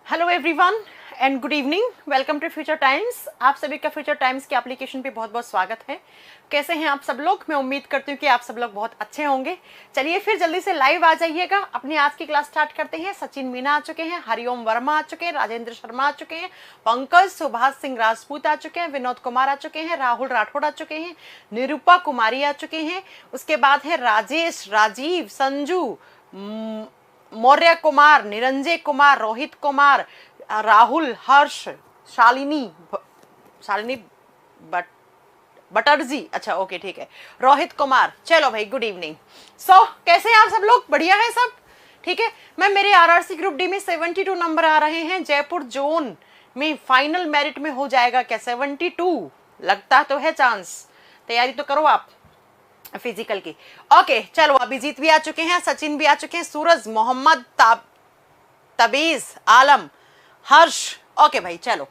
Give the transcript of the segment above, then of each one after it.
Hello everyone and good evening. Welcome to Future Times. आप सभी का फ्यूचर टाइम्स के एप्लीकेशन पे बहुत बहुत स्वागत है। कैसे हैं आप सब लोग? मैं उम्मीद करती हूँ कि आप सब लोग बहुत अच्छे होंगे। चलिए फिर जल्दी से लाइव आ जाइएगा। अपनी आज की क्लास स्टार्ट करते हैं। सचिन मीना आ चुके हैं, हरिओम वर्मा आ चुके हैं, राजेंद्र शर्मा आ चुके हैं, पंकज सुभाष सिंह राजपूत आ चुके हैं, विनोद कुमार आ चुके हैं, राहुल राठौड़ आ चुके हैं, निरूपा कुमारी आ चुके हैं। उसके बाद है राजेश, राजीव, संजू, मौर्य कुमार, निरंजय कुमार, रोहित कुमार, राहुल, हर्ष, शालिनी बटर्जी। अच्छा ओके ठीक है, रोहित कुमार। चलो भाई गुड इवनिंग। कैसे हैं आप सब लोग? बढ़िया है सब? ठीक है। मैं मेरे आरआरसी ग्रुप डी में 72 नंबर आ रहे हैं। जयपुर जोन में फाइनल मेरिट में हो जाएगा क्या 72? लगता तो है चांस। तैयारी तो करो आप फिजिकल की। ओके चलो, अभिजीत भी आ चुके हैं, सचिन भी आ चुके हैं, सूरज, मोहम्मद, तबीज, आलम, हर्ष। ओके भाई चलो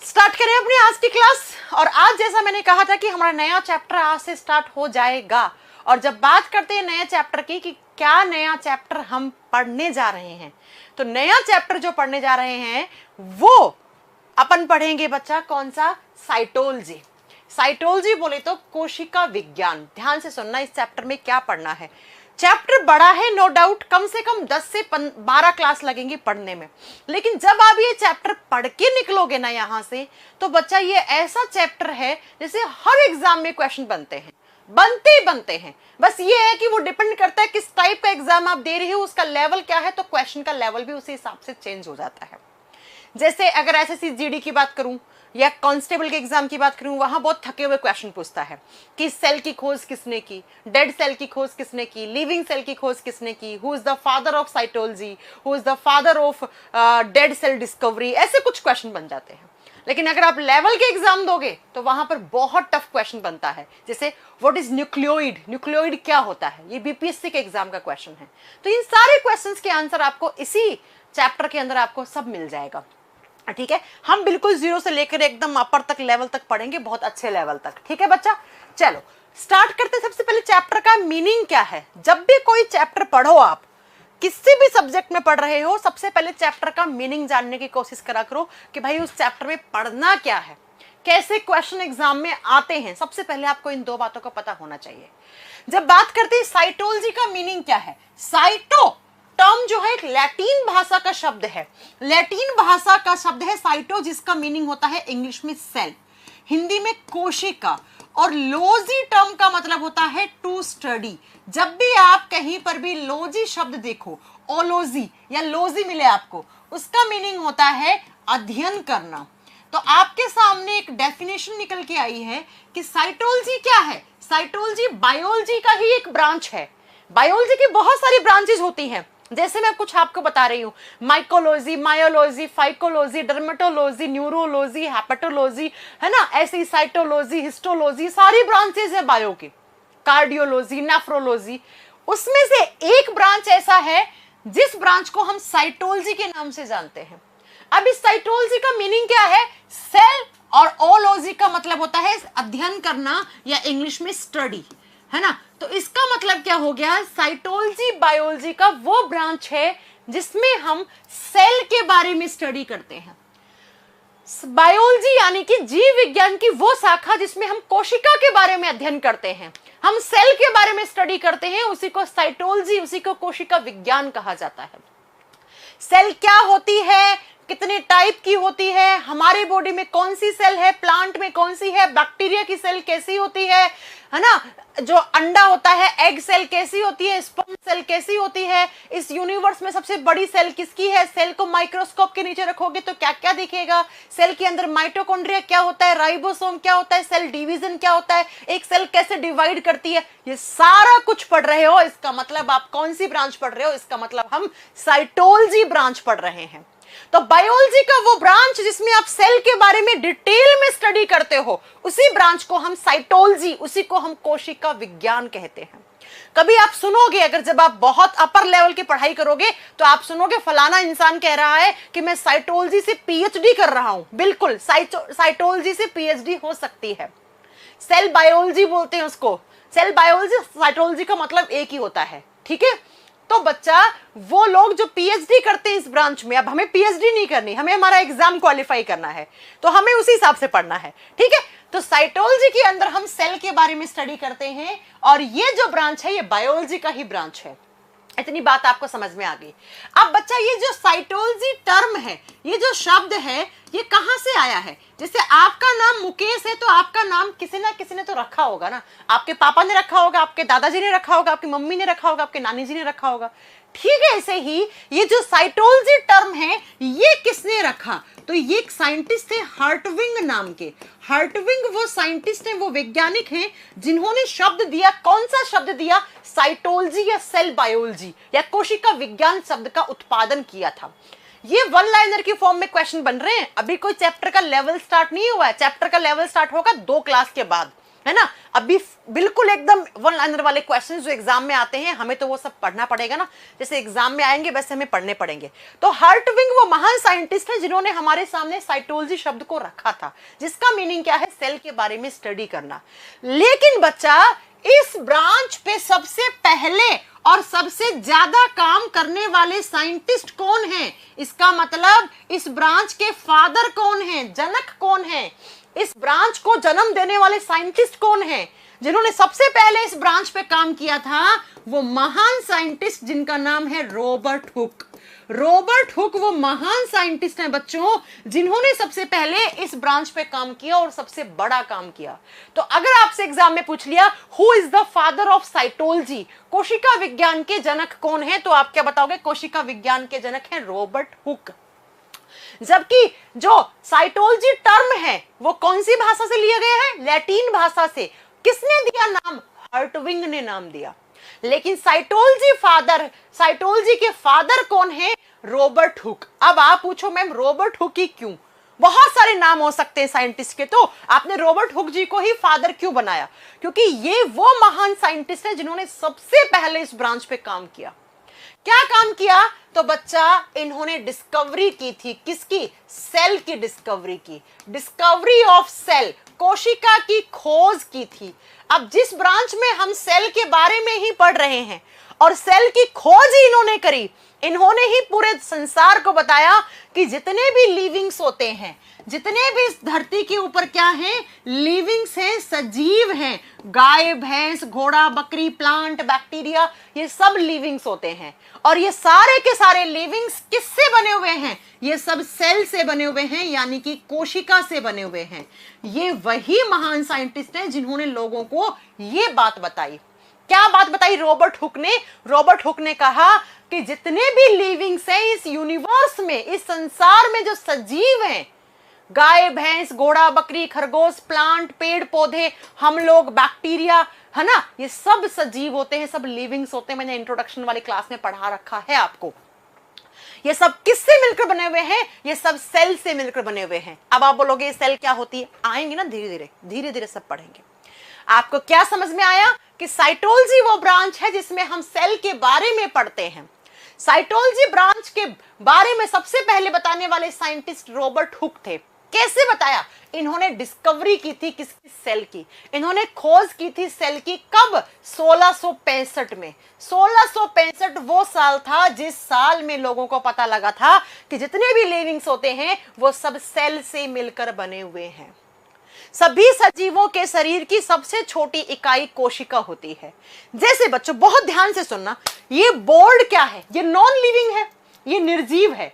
स्टार्ट करें अपनी आज की क्लास। और आज जैसा मैंने कहा था कि हमारा नया चैप्टर आज से स्टार्ट हो जाएगा। और जब बात करते हैं नए चैप्टर की कि क्या नया चैप्टर हम पढ़ने जा रहे हैं, तो नया चैप्टर जो पढ़ने जा रहे हैं वो अपन पढ़ेंगे बच्चा कौन सा? साइटोलॉजी। साइटोलॉजी बोले तो कोशिका विज्ञान। ध्यान से सुनना, इस चैप्टर में क्या पढ़ना है। चैप्टर बड़ा है नो डाउट, कम से कम 10 से 12 क्लास लगेंगी पढ़ने में। लेकिन जब आप ये चैप्टर पढ़ के निकलोगे ना यहाँ से, तो बच्चा ये ऐसा चैप्टर है जैसे हर एग्जाम में क्वेश्चन बनते हैं। बस ये है कि वो डिपेंड करता है किस टाइप का एग्जाम आप दे रहे हो, उसका लेवल क्या है, तो क्वेश्चन का लेवल भी उसी हिसाब से चेंज हो जाता है। जैसे अगर एसएससी जीडी की बात करूं या कांस्टेबल के एग्जाम की बात करूं, वहां बहुत थके हुए क्वेश्चन पूछता है कि सेल की खोज किसने की, डेड सेल की खोज किसने की, लिविंग सेल की खोज किसने की, who is the father of cytology, who is the father of dead cell discovery, ऐसे कुछ क्वेश्चन बन जाते हैं। लेकिन अगर आप लेवल के एग्जाम दोगे तो वहां पर बहुत टफ क्वेश्चन बनता है। जैसे व्हाट इज न्यूक्लियोइड, न्यूक्लियोइड क्या होता है, ये बीपीएससी के एग्जाम का क्वेश्चन है। तो इन सारे क्वेश्चंस के आंसर आपको इसी चैप्टर के अंदर आपको सब मिल जाएगा। ठीक है, हम बिल्कुल जीरो से लेकर एकदम अपर तक लेवल तक पढ़ेंगे, बहुत अच्छे लेवल तक। ठीक है बच्चा, चलो स्टार्ट करते हैं। सबसे पहले चैप्टर का मीनिंग क्या है। जब भी कोई चैप्टर पढ़ो, आप किसी भी सब्जेक्ट में पढ़ रहे हो, सबसे पहले चैप्टर का मीनिंग जानने की कोशिश करा करो कि भाई उस चैप्टर में पढ़ना क्या है, कैसे क्वेश्चन एग्जाम में आते हैं। सबसे पहले आपको इन दो बातों का पता होना चाहिए। जब बात करते हैं साइटोलॉजी का मीनिंग क्या है, साइटो टर्म जो है एक लैटिन भाषा का शब्द है। लैटिन भाषा का शब्द है साइटो, जिसका मीनिंग होता है इंग्लिश में सेल, हिंदी में कोशिका। और लोजी टर्म का मतलब होता है टू स्टडी। जब भी आप कहीं पर भी लोजी शब्द देखो, ओलोजी या लोजी मिले आपको, उसका मीनिंग होता है अध्ययन करना। तो आपके सामने एक डेफिनेशन निकल के आई है कि साइटोलॉजी क्या है। साइटोलॉजी बायोलॉजी का ही एक ब्रांच है। बायोलॉजी की बहुत सारी ब्रांचेस होती हैं, जैसे मैं कुछ आपको बता रही हूँ, mycology, myology, phycology, dermatology, neurology, hepatology, है ना, ऐसे ही साइटोलॉजी, हिस्टोलॉजी, सारी ब्रांचेस है बायो की, कार्डियोलॉजी, नेफ्रोलॉजी। उसमें से एक ब्रांच ऐसा है जिस ब्रांच को हम साइटोलॉजी के नाम से जानते हैं। अब इस साइटोलॉजी का मीनिंग क्या है? सेल, और ओलॉजी का मतलब होता है अध्ययन करना या इंग्लिश में स्टडी, है ना। तो इसका मतलब क्या हो गया? साइटोलॉजी बायोलॉजी का वो ब्रांच है जिसमें हम सेल के बारे में स्टडी करते हैं। बायोलॉजी यानी कि जीव विज्ञान की वो शाखा जिसमें हम कोशिका के बारे में अध्ययन करते हैं, हम सेल के बारे में स्टडी करते हैं, उसी को साइटोलॉजी, उसी को कोशिका विज्ञान कहा जाता है। सेल क्या होती है, कितने टाइप की होती है, हमारे बॉडी में कौन सी सेल है, प्लांट में कौन सी है, बैक्टीरिया की सेल कैसी होती है ना, जो अंडा होता है एग सेल कैसी होती है, स्पर्म सेल कैसी होती है, इस यूनिवर्स में सबसे बड़ी सेल किसकी है, सेल को माइक्रोस्कोप के नीचे रखोगे तो क्या क्या दिखेगा, सेल के अंदर माइटोकॉन्ड्रिया क्या होता है, राइबोसोम क्या होता है, सेल डिवीजन क्या होता है, एक सेल कैसे डिवाइड करती है, ये सारा कुछ पढ़ रहे हो। इसका मतलब आप कौन सी ब्रांच पढ़ रहे हो? इसका मतलब हम साइटोलॉजी ब्रांच पढ़ रहे हैं। तो बायोलॉजी का वो ब्रांच जिसमें आप सेल के बारे में डिटेल में स्टडी करते हो, उसी ब्रांच को हम साइटोलॉजी, उसी को हम कोशिका विज्ञान कहते हैं। कभी आप सुनोगे, अगर जब आप बहुत अपर लेवल की पढ़ाई करोगे तो आप सुनोगे फलाना इंसान कह रहा है कि मैं साइटोलॉजी से पीएचडी कर रहा हूं। बिल्कुल, साइटोलॉजी से पीएचडी हो सकती है। सेल बायोलॉजी बोलते हैं उसको। सेल बायोलॉजी साइटोलॉजी का मतलब एक ही होता है। ठीक है, तो बच्चा वो लोग जो पीएचडी करते हैं इस ब्रांच में, अब हमें पीएचडी नहीं करनी, हमें हमारा एग्जाम क्वालिफाई करना है, तो हमें उसी हिसाब से पढ़ना है, ठीक है। तो साइटोलॉजी के अंदर हम सेल के बारे में स्टडी करते हैं, और ये जो ब्रांच है ये बायोलॉजी का ही ब्रांच है। इतनी बात आपको समझ में आ गई। अब बच्चा ये जो साइटोलॉजी टर्म है, ये जो शब्द है, ये कहां से आया है? जैसे आपका नाम मुकेश है तो आपका नाम किसी ना किसी ने तो रखा होगा ना, आपके पापा ने रखा होगा, आपके दादाजी ने रखा होगा, आपकी मम्मी ने रखा होगा, आपके नानी जी ने रखा होगा, ठीक है। ऐसे ही ये जो साइटोलॉजी टर्म है ये किसने रखा? तो ये एक साइंटिस्ट थे हर्टविंग नाम के। हर्टविंग वो साइंटिस्ट हैं, वो वैज्ञानिक हैं जिन्होंने शब्द दिया, कौन सा शब्द दिया? साइटोलॉजी या सेल बायोलॉजी या कोशिका विज्ञान शब्द का उत्पादन किया था। ये वन लाइनर की फॉर्म में क्वेश्चन बन रहे हैं, अभी कोई चैप्टर का लेवल स्टार्ट नहीं हुआ है, चैप्टर का लेवल स्टार्ट होगा 2 क्लास के बाद, है ना। अभी बिल्कुल एकदम वन लाइनर वाले क्वेश्चंस जो एग्जाम में आते हैं, हमें तो वो सब पढ़ना पड़ेगा ना, जैसे एग्जाम में आएंगे वैसे हमें पढ़ने पड़ेंगे। तो हर्टविंग वो महान साइंटिस्ट हैं जिन्होंने हमारे सामने साइटोलॉजी शब्द को रखा था, जिसका मीनिंग क्या है? सेल के बारे में स्टडी करना। लेकिन बच्चा इस ब्रांच पे सबसे पहले और सबसे ज्यादा काम करने वाले साइंटिस्ट कौन हैं? इसका मतलब इस ब्रांच के फादर कौन हैं, जनक कौन हैं? इस ब्रांच को जन्म देने वाले साइंटिस्ट कौन हैं? जिन्होंने सबसे पहले इस ब्रांच पे काम किया था वो महान साइंटिस्ट जिनका नाम है रॉबर्ट हुक। रॉबर्ट हुक वो महान साइंटिस्ट हैं बच्चों, जिन्होंने सबसे पहले इस ब्रांच पे काम किया और सबसे बड़ा काम किया। तो अगर आपसे एग्जाम में पूछ लिया who is the father of cytology, कोशिका विज्ञान के जनक कौन है, तो आप क्या बताओगे? कोशिका विज्ञान के जनक हैं रॉबर्ट हुक। जबकि जो साइटोलॉजी टर्म है वो कौन सी भाषा से लिया गया है? लैटिन भाषा से। किसने दिया नाम? हर्टविंग ने नाम दिया। लेकिन साइटोलॉजी के फादर कौन है? Robert Hooke. अब आप पूछो मैम रॉबर्ट हुक ही क्यों? बहुत सारे नाम हो सकते हैं साइंटिस्ट के, तो आपने रॉबर्ट हुक जी को ही फादर क्यों बनाया? क्योंकि ये वो महान साइंटिस्ट हैं जिन्होंने सबसे पहले इस ब्रांच पे काम किया। क्या काम किया? तो बच्चा इन्होंने डिस्कवरी की थी, किसकी? सेल की डिस्कवरी की। डिस्कवरी ऑफ सेल, कोशिका की खोज की थी। अब जिस ब्रांच में हम सेल के बारे में ही पढ़ रहे हैं और सेल की खोज ही इन्होंने करी, इन्होंने ही पूरे संसार को बताया कि जितने भी लिविंग्स होते हैं, जितने भी इस धरती के ऊपर क्या हैं? लिविंग्स हैं, सजीव हैं। गाय, भैंस, घोड़ा, बकरी, प्लांट, बैक्टीरिया, ये सब लिविंग्स होते हैं। और ये सारे के सारे लिविंग्स किससे बने हुए हैं? ये सब सेल से बने हुए हैं, यानी कि कोशिका से बने हुए हैं। ये वही महान साइंटिस्ट हैं जिन्होंने लोगों को ये बात बताई। क्या बात बताई रॉबर्ट हुक ने? रॉबर्ट हुक ने कहा कि जितने भी लिविंग्स हैं इस यूनिवर्स में, इस संसार में जो सजीव हैं, गाय, भैंस, घोड़ा, बकरी, खरगोश, प्लांट, पेड़ पौधे, हम लोग, बैक्टीरिया, है ना, ये सब सजीव होते हैं, सब लिविंग्स होते हैं। मैंने इंट्रोडक्शन वाली क्लास में पढ़ा रखा है आपको। ये सब किससे मिलकर बने हुए हैं? ये सब सेल से मिलकर बने हुए हैं। अब आप बोलोगे सेल क्या होती है? आएंगे ना, धीरे धीरे सब पढ़ेंगे। आपको क्या समझ में आया कि साइटोलॉजी वो ब्रांच है जिसमें हम सेल के बारे में पढ़ते हैं। साइटोलॉजी ब्रांच के बारे में सबसे पहले बताने वाले साइंटिस्ट रॉबर्ट हुक थे। कैसे बताया? इन्होंने डिस्कवरी की थी किसकी? सेल की। इन्होंने खोज की थी सेल की। कब? 1665 में। 1665 वो साल था जिस साल में लोगों को पता लगा था कि जितने भी लिविंग्स होते हैं वो सब सेल से मिलकर बने हुए हैं। सभी सजीवों के शरीर की सबसे छोटी इकाई कोशिका होती है। जैसे बच्चों बहुत ध्यान से सुनना, ये बोर्ड क्या है? ये नॉन लिविंग है, ये निर्जीव है।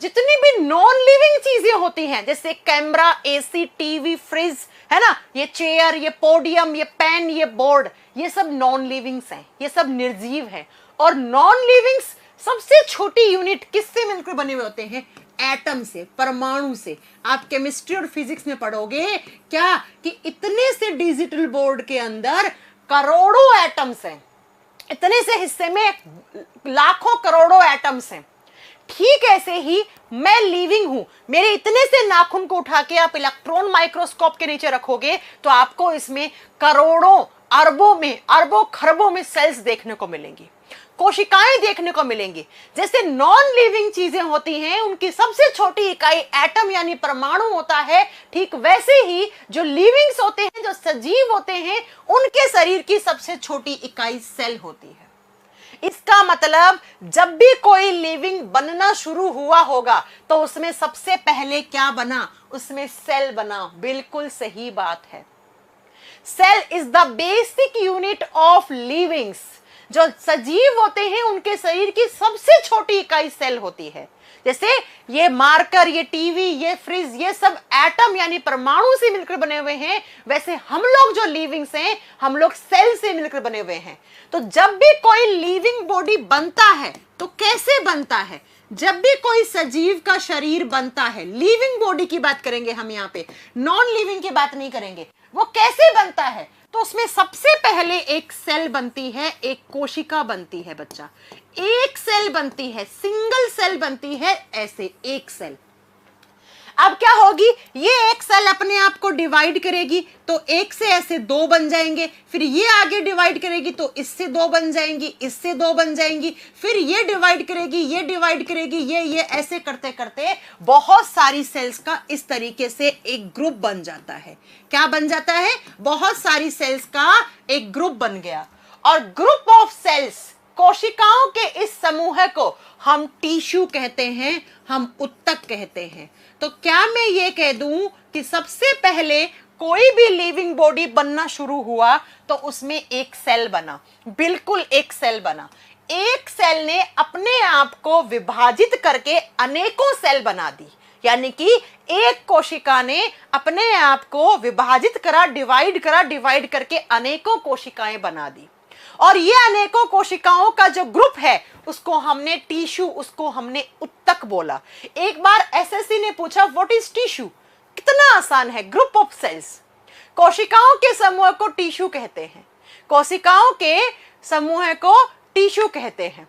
जितनी भी नॉन लिविंग चीजें होती हैं, जैसे कैमरा, एसी, टीवी, फ्रिज, है ना, ये चेयर, ये पोडियम, ये पेन, ये बोर्ड, ये सब नॉन लिविंग्स हैं, ये सब निर्जीव हैं। और नॉन लिविंग्स सबसे छोटी यूनिट किससे मिलकर बने हुए होते हैं? एटम से, परमाणु से। आप केमिस्ट्री और फिजिक्स में पढ़ोगे क्या कि इतने से डिजिटल बोर्ड के अंदर करोड़ों एटम्स हैं, इतने से हिस्से में लाखों करोड़ों एटम्स हैं। ठीक ऐसे ही मैं लिविंग हूं, मेरे इतने से नाखून को उठा के आप इलेक्ट्रॉन माइक्रोस्कोप के नीचे रखोगे तो आपको इसमें करोड़ों, अरबों में, अरबों खरबों में सेल्स देखने को मिलेंगी, कोशिकाएं देखने को मिलेंगी। जैसे नॉन लिविंग चीजें होती हैं उनकी सबसे छोटी इकाई एटम यानी परमाणु होता है, ठीक वैसे ही जो लिविंग्स होते हैं, जो सजीव होते हैं, उनके शरीर की सबसे छोटी इकाई सेल होती है। इसका मतलब जब भी कोई लिविंग बनना शुरू हुआ होगा तो उसमें सबसे पहले क्या बना? उसमें सेल बना। बिल्कुल सही बात है। Cell is the basic unit of livings. जो सजीव होते हैं उनके शरीर की सबसे छोटी इकाई सेल होती है। जैसे ये मार्कर, ये टीवी, ये फ्रिज, ये सब एटम यानी परमाणु से मिलकर बने हुए हैं, वैसे हम लोग जो लिविंग्स हैं हम लोग सेल से मिलकर बने हुए हैं। तो जब भी कोई लिविंग बॉडी बनता है तो कैसे बनता है? जब भी कोई सजीव का शरीर बनता है, लिविंग बॉडी की बात करेंगे हम, यहाँ पे नॉन लिविंग की बात नहीं करेंगे, वो कैसे बनता है? तो उसमें सबसे पहले एक सेल बनती है, एक कोशिका बनती है बच्चा। एक सेल बनती है, सिंगल सेल बनती है, ऐसे एक सेल। अब क्या होगी? ये एक सेल अपने आप को डिवाइड करेगी तो एक से ऐसे दो बन जाएंगे, फिर ये आगे डिवाइड करेगी तो इससे दो बन जाएंगी, इससे दो बन जाएंगी, फिर ये डिवाइड करेगी, ये डिवाइड करेगी, ये ऐसे करते करते बहुत सारी सेल्स का इस तरीके से एक ग्रुप बन जाता है। क्या बन जाता है? बहुत सारी सेल्स का एक ग्रुप बन गया। और ग्रुप ऑफ सेल्स, कोशिकाओं के इस समूह को हम टिश्यू कहते हैं, हम उत्तक कहते हैं। तो क्या मैं ये कह दूं कि सबसे पहले कोई भी लिविंग बॉडी बनना शुरू हुआ तो उसमें एक सेल बना? बिल्कुल एक सेल बना। एक सेल ने अपने आप को विभाजित करके अनेकों सेल बना दी, यानी कि एक कोशिका ने अपने आप को विभाजित करा, डिवाइड करके अनेकों कोशिकाएं बना दी। और ये अनेकों कोशिकाओं का जो ग्रुप है उसको हमने टिश्यू, उसको हमने उत्तक बोला। एक बार एसएससी ने पूछा व्हाट इज टिश्यू? कितना आसान है, ग्रुप ऑफ सेल्स। कोशिकाओं के समूह को टिश्यू कहते हैं, कोशिकाओं के समूह को टिश्यू कहते हैं,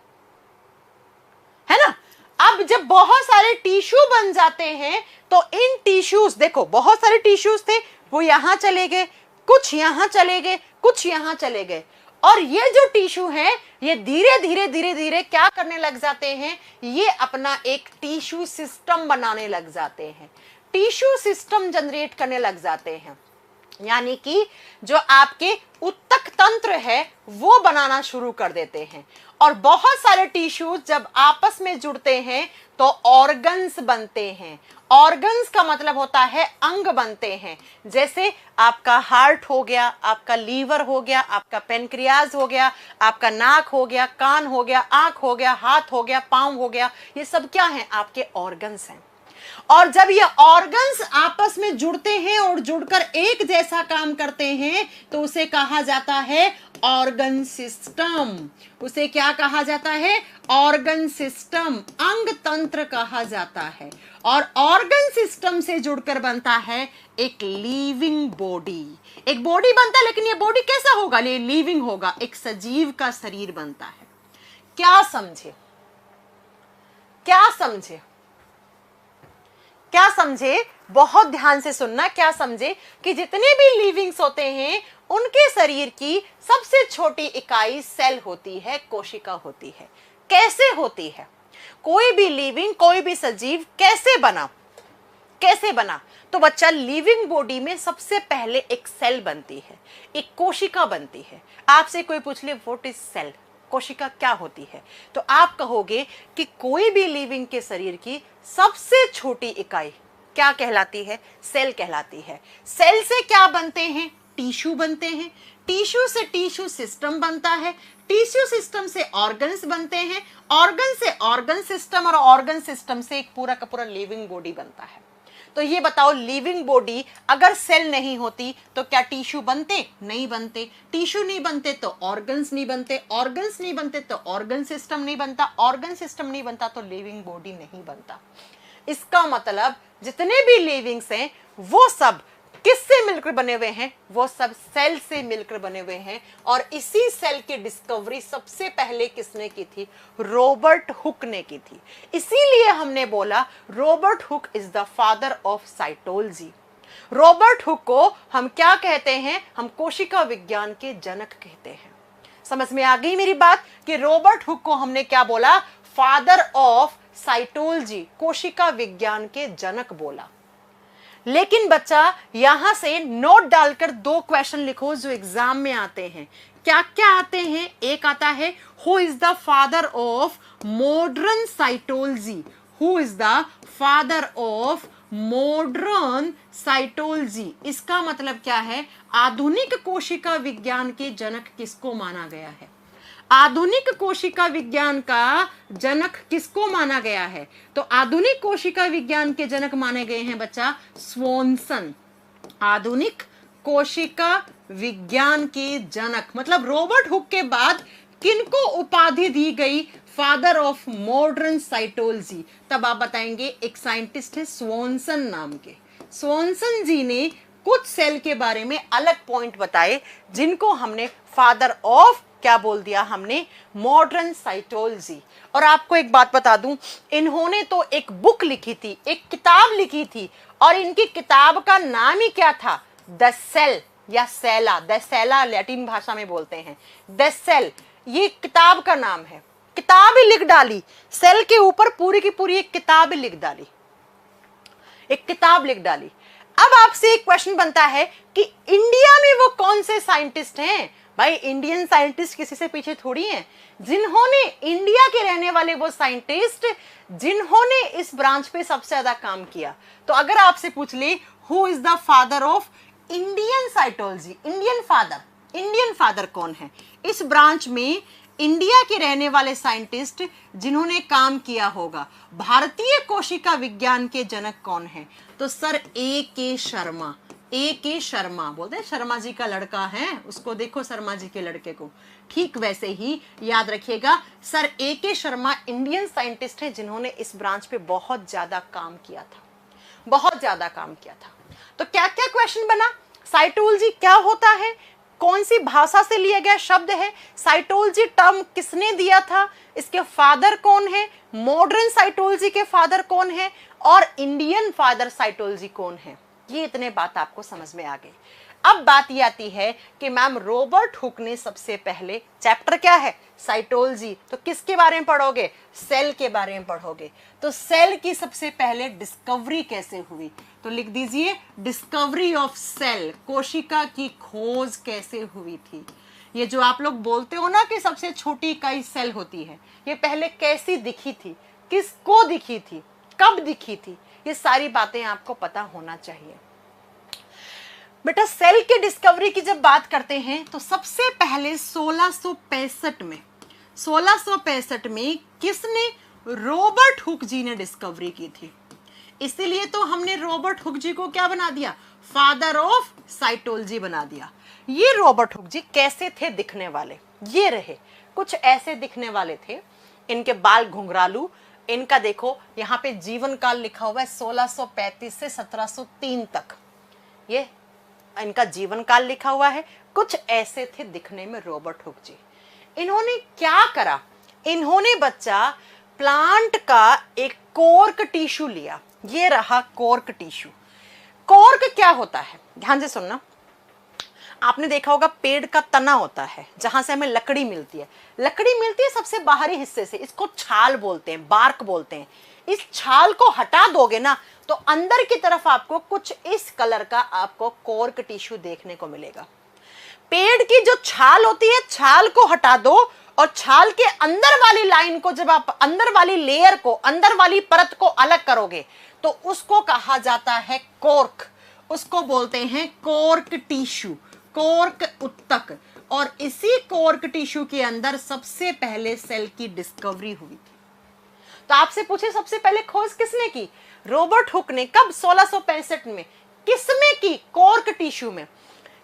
है ना। अब जब बहुत सारे टिश्यू बन जाते हैं तो इन टिश्यूज, देखो बहुत सारे टिश्यूज थे, वो यहां चले गए, कुछ यहां चले गए, कुछ यहां चले गए, और ये जो टिश्यू है ये धीरे धीरे क्या करने लग जाते हैं? ये अपना एक टिश्यू सिस्टम बनाने लग जाते हैं, टिश्यू सिस्टम जनरेट करने लग जाते हैं। यानी कि जो आपके उत्तक तंत्र है वो बनाना शुरू कर देते हैं। और बहुत सारे टिश्यूज जब आपस में जुड़ते हैं तो ऑर्गन्स बनते हैं। ऑर्गन्स का मतलब होता है अंग बनते हैं। जैसे आपका हार्ट हो गया, आपका लीवर हो गया, आपका पेनक्रियाज हो गया, आपका नाक हो गया, कान हो गया, आंख हो गया, हाथ हो गया, पांव हो गया, ये सब क्या हैं? आपके ऑर्गन्स हैं। और जब ये ऑर्गन्स आपस में जुड़ते हैं और जुड़कर एक जैसा काम करते हैं तो उसे कहा जाता है ऑर्गन सिस्टम। उसे क्या कहा जाता है? ऑर्गन सिस्टम, अंग तंत्र कहा जाता है। और ऑर्गन सिस्टम से जुड़कर बनता है एक लिविंग बॉडी। एक बॉडी बनता है, लेकिन ये बॉडी कैसा होगा? ये लिविंग होगा, एक सजीव का शरीर बनता है। क्या समझे? क्या समझे? क्या समझे? बहुत ध्यान से सुनना। क्या समझे कि जितने भी लिविंग्स होते हैं उनके शरीर की सबसे छोटी इकाई सेल होती है, कोशिका होती है। कैसे होती है? कोई भी लिविंग, कोई भी सजीव कैसे बना? कैसे बना? तो बच्चा, लिविंग बॉडी में सबसे पहले एक सेल बनती है, एक कोशिका बनती है। आपसे कोई पूछ ले व्हाट इज सेल, कोशिका क्या होती है, तो आप कहोगे कि कोई भी लिविंग के शरीर की सबसे छोटी इकाई क्या कहलाती है? सेल कहलाती है। सेल से क्या बनते हैं? टिश्यू बनते हैं। टिश्यू से टिश्यू सिस्टम बनता है। टिश्यू सिस्टम से ऑर्गन्स बनते हैं। ऑर्गन से ऑर्गन सिस्टम, और ऑर्गन सिस्टम से एक पूरा का पूरा लिविंग बॉडी बनता है। तो ये बताओ, लिविंग बॉडी अगर सेल नहीं होती तो क्या टिश्यू बनते? नहीं बनते। टिश्यू नहीं बनते तो ऑर्गन्स नहीं बनते। ऑर्गन्स नहीं बनते तो ऑर्गन सिस्टम नहीं बनता। ऑर्गन सिस्टम नहीं बनता तो लिविंग बॉडी नहीं बनता। इसका मतलब जितने भी लिविंग्स हैं वो सब किससे मिलकर बने हुए हैं? वो सब सेल से मिलकर बने हुए हैं। और इसी सेल की डिस्कवरी सबसे पहले किसने की थी? रॉबर्ट हुक ने की थी। इसीलिए हमने बोला Robert Hooke is the father of cytology. Robert Hooke को हम क्या कहते हैं? हम कोशिका विज्ञान के जनक कहते हैं। समझ में आ गई मेरी बात कि रॉबर्ट हुक को हमने क्या बोला? फादर ऑफ साइटोलॉजी, कोशिका विज्ञान के जनक बोला। लेकिन बच्चा यहां से नोट डालकर 2 क्वेश्चन लिखो जो एग्जाम में आते हैं। क्या क्या आते हैं? एक आता है who is the father of modern cytology. Who is the father of modern cytology, इसका मतलब क्या है? आधुनिक कोशिका विज्ञान के जनक किसको माना गया है? आधुनिक कोशिका विज्ञान का जनक किसको माना गया है? तो आधुनिक कोशिका विज्ञान के जनक माने गए हैं बच्चा स्वॉनसन। आधुनिक कोशिका विज्ञान के जनक मतलब रॉबर्ट हुक के बाद किनको उपाधि दी गई फादर ऑफ मॉडर्न साइटोलॉजी? तब आप बताएंगे एक साइंटिस्ट है स्वॉनसन नाम के। स्वॉनसन जी ने कुछ सेल के बारे में अलग पॉइंट बताए जिनको हमने फादर ऑफ क्या बोल दिया हमने? Modern cytology. और आपको एक बात बता दूं, इन्होंने तो एक बुक लिखी थी, एक किताब लिखी थी, और इनकी किताब का नाम ही क्या था? द सेल या सेला। द सेला लैटिन भाषा में बोलते हैं, द सेल ये किताब का नाम है। किताब ही लिख डाली, सेल के ऊपर पूरी की पूरी एक किताब ही लिख डाली, एक किताब लिख डाली। अब आपसे एक क्वेश्चन बनता है कि इंडिया में वो कौन से साइंटिस्ट हैं? भाई इंडियन साइंटिस्ट किसी से पीछे थोड़ी हैं। जिन्होंने इंडिया के रहने वाले वो साइंटिस्ट जिन्होंने इस ब्रांच पे सबसे ज्यादा काम किया। तो अगर आपसे पूछ ले who is the father of Indian cytology, Indian father कौन है इस ब्रांच में? इंडिया के रहने वाले साइंटिस्ट जिन्होंने काम किया होगा, भारतीय कोशिका विज्ञान के जनक कौन है? तो sir A.K. Sharma. A.K. Sharma बोलते हैं, शर्मा जी का लड़का है, उसको देखो शर्मा जी के लड़के को। ठीक वैसे ही याद रखिएगा, sir A.K. Sharma Indian scientist है जिन्होंने इस ब्रांच पे बहुत ज्यादा काम किया था, बहुत ज्यादा काम किया था। तो क्या क्या क्वेश्चन बना? साइटोलॉजी क्या होता है? कौन सी भाषा से लिया गया शब्द है? साइटोलॉजी टर्म किसने दिया था? इसके फादर कौन है? मॉडर्न साइटोलॉजी के फादर कौन है? और इंडियन फादर साइटोलॉजी कौन है? ये इतने बात आपको समझ में आ गई। अब बात ये आती है कि मैम रॉबर्ट हुक ने सबसे पहले, चैप्टर क्या है? साइटोलॉजी, तो किसके बारे में पढ़ोगे? सेल के बारे में पढ़ोगे। तो सेल की सबसे पहले डिस्कवरी कैसे हुई? तो लिख दीजिए डिस्कवरी ऑफ सेल, कोशिका की खोज कैसे हुई थी। ये जो आप लोग बोलते हो ना कि सबसे छोटी इकाई सेल होती है, ये पहले कैसी दिखी थी, किसको दिखी थी, कब दिखी थी, ये सारी बातें आपको पता होना चाहिए। बेटा सेल की डिस्कवरी की जब बात करते हैं तो सबसे पहले 1665 में किसने? रॉबर्ट हुक जी ने डिस्कवरी की थी। इसीलिए तो हमने रॉबर्ट हुक जी को क्या बना दिया? फादर ऑफ साइटोलॉजी बना दिया। ये रॉबर्ट हुक जी कैसे थे दिखने वाले? ये रहे, कुछ ऐसे दिखने वाले थे। इनके बाल घुंघरालू, इनका देखो यहाँ पे जीवन काल लिखा हुआ है 1635 से 1703 तक, ये इनका जीवन काल लिखा हुआ है। कुछ ऐसे थे दिखने में रॉबर्ट हुक जी। इन्होंने क्या करा? इन्होंने बच्चा प्लांट का एक कॉर्क टिश्यू लिया। ये रहा कॉर्क टिश्यू। कॉर्क क्या होता है? ध्यान से सुनना। आपने देखा होगा पेड़ का तना होता है जहां से हमें लकड़ी मिलती है। लकड़ी मिलती है सबसे बाहरी हिस्से से, इसको छाल बोलते हैं, बार्क बोलते हैं। इस छाल को हटा दोगे ना तो अंदर की तरफ आपको कुछ इस कलर का आपको कॉर्क टिश्यू देखने को मिलेगा। पेड़ की जो छाल होती है, छाल को हटा दो और छाल के अंदर वाली लाइन को, जब आप अंदर वाली लेयर को, अंदर वाली परत को अलग करोगे तो उसको कहा जाता है कॉर्क। उसको बोलते हैं कॉर्क टिश्यू, कॉर्क उत्तक। और इसी कॉर्क टिश्यू के अंदर सबसे पहले सेल की डिस्कवरी हुई थी। तो आपसे पूछे सबसे पहले खोज किसने की? रॉबर्ट हुक ने। कब? 1665 में। किसमें की? कॉर्क टिश्यू में।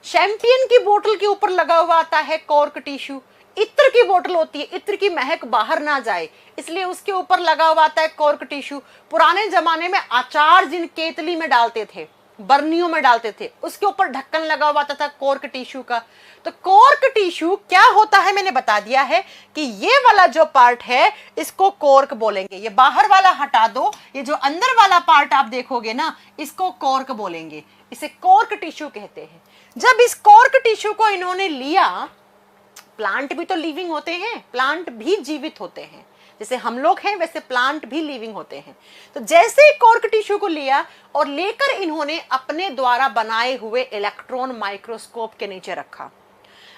शैंपियन की बोतल के ऊपर लगा हुआ आता है कॉर्क टिश्यू। इत्र की बोतल होती है, इत्र की महक बाहर ना जाए इसलिए उसके ऊपर लगा हुआ आता है कॉर्क टिश्यू। पुराने जमाने में अचार जिन केतली में डालते थे, बर्नियों में डालते थे, उसके ऊपर ढक्कन लगा हुआ था कॉर्क टिश्यू का। तो कॉर्क टिश्यू क्या होता है मैंने बता दिया है कि ये वाला जो पार्ट है इसको कॉर्क बोलेंगे। ये बाहर वाला हटा दो, ये जो अंदर वाला पार्ट आप देखोगे ना इसको कॉर्क बोलेंगे, इसे कॉर्क टिश्यू कहते हैं। जब इस कॉर्क टिश्यू को इन्होंने लिया, प्लांट भी तो लिविंग होते हैं, प्लांट भी जीवित होते हैं, जैसे हम लोग हैं वैसे प्लांट भी लिविंग होते हैं। तो जैसे ही कॉर्क टिश्यू को लिया और लेकर इन्होंने अपने द्वारा बनाए हुए इलेक्ट्रॉन माइक्रोस्कोप के नीचे रखा।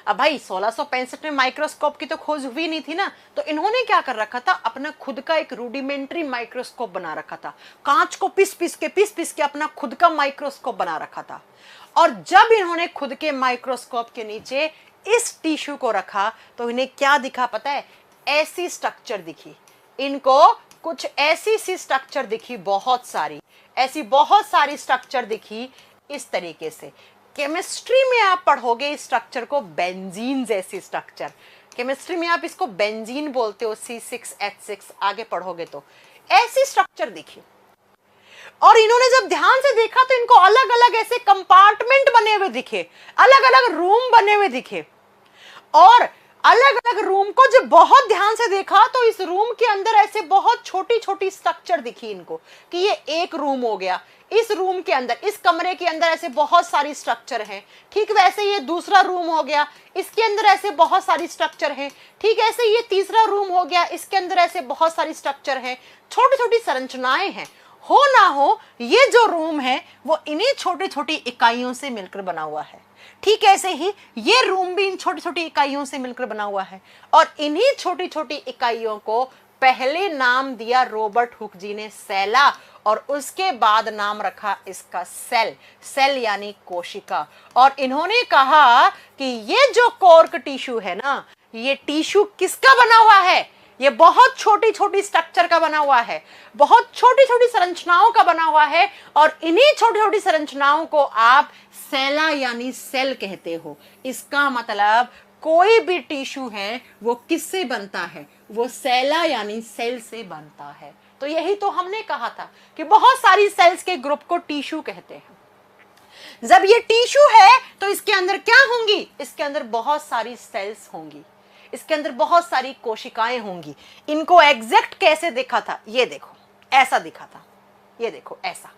अब भाई 1665 में माइक्रोस्कोप की तो खोज हुई नहीं थी ना, तो इन्होंने क्या कर रखा था, अपना खुद का एक रूडिमेंट्री माइक्रोस्कोप बना रखा था। कांच को पीस पीस के अपना खुद का माइक्रोस्कोप बना रखा था। और जब इन्होंने खुद के माइक्रोस्कोप के नीचे इस टिश्यू को रखा तो इन्हें क्या दिखा पता है, ऐसी स्ट्रक्चर दिखी। इनको कुछ ऐसी सी स्ट्रक्चर दिखी, बहुत सारी स्ट्रक्चर दिखी इस तरीके से। केमिस्ट्री में आप पढ़ोगे इस स्ट्रक्चर को बेंजीन जैसी स्ट्रक्चर, केमिस्ट्री में आप इसको बेंजीन बोलते हो, C6H6 आगे पढ़ोगे तो ऐसी स्ट्रक्चर दिखी। और इन्होंने जब ध्यान से देखा तो इनको अलग अलग ऐसे कंपार्टमेंट बने हुए दिखे, अलग अलग रूम बने हुए दिखे। और अलग अलग रूम को जब बहुत ध्यान से देखा तो इस रूम के अंदर ऐसे बहुत छोटी छोटी स्ट्रक्चर दिखी इनको, कि ये एक रूम हो गया। इस रूम के अंदर, इस कमरे के अंदर ऐसे बहुत सारी स्ट्रक्चर हैं। ठीक वैसे ये दूसरा रूम हो गया, इसके अंदर ऐसे बहुत सारी स्ट्रक्चर हैं। ठीक ऐसे ये तीसरा रूम हो गया, इसके अंदर ऐसे बहुत सारी स्ट्रक्चर हैं, छोटी छोटी संरचनाएं हैं। हो ना हो ये जो रूम है वो इन्हीं छोटी छोटी इकाइयों से मिलकर बना हुआ है। ठीक ऐसे ही ये रूम भी इन छोटी छोटी इकाइयों से मिलकर बना हुआ है। और इन्हीं छोटी छोटी इकाइयों को पहले नाम दिया रॉबर्ट हुक जी ने सेला, और उसके बाद नाम रखा इसका सेल, सेल यानी कोशिका। और इन्होंने कहा कि ये जो कॉर्क टिश्यू है ना, ये टिश्यू किसका बना हुआ है, ये बहुत छोटी छोटी स्ट्रक्चर का बना हुआ है, बहुत छोटी छोटी संरचनाओं का बना हुआ है। और इन्हीं छोटी छोटी संरचनाओं को आप सेला यानी सेल कहते हो। इसका मतलब कोई भी टिश्यू है वो किससे बनता है, वो सेला यानी सेल से बनता है। तो यही तो हमने कहा था कि बहुत सारी सेल्स के ग्रुप को टिश्यू कहते हैं। जब ये टिश्यू है तो इसके अंदर क्या होंगी, इसके अंदर बहुत सारी सेल्स होंगी, इसके अंदर बहुत सारी कोशिकाएं होंगी। इनको एग्जैक्ट कैसे देखा था, ये देखो ऐसा दिखा था, ये देखो ऐसा।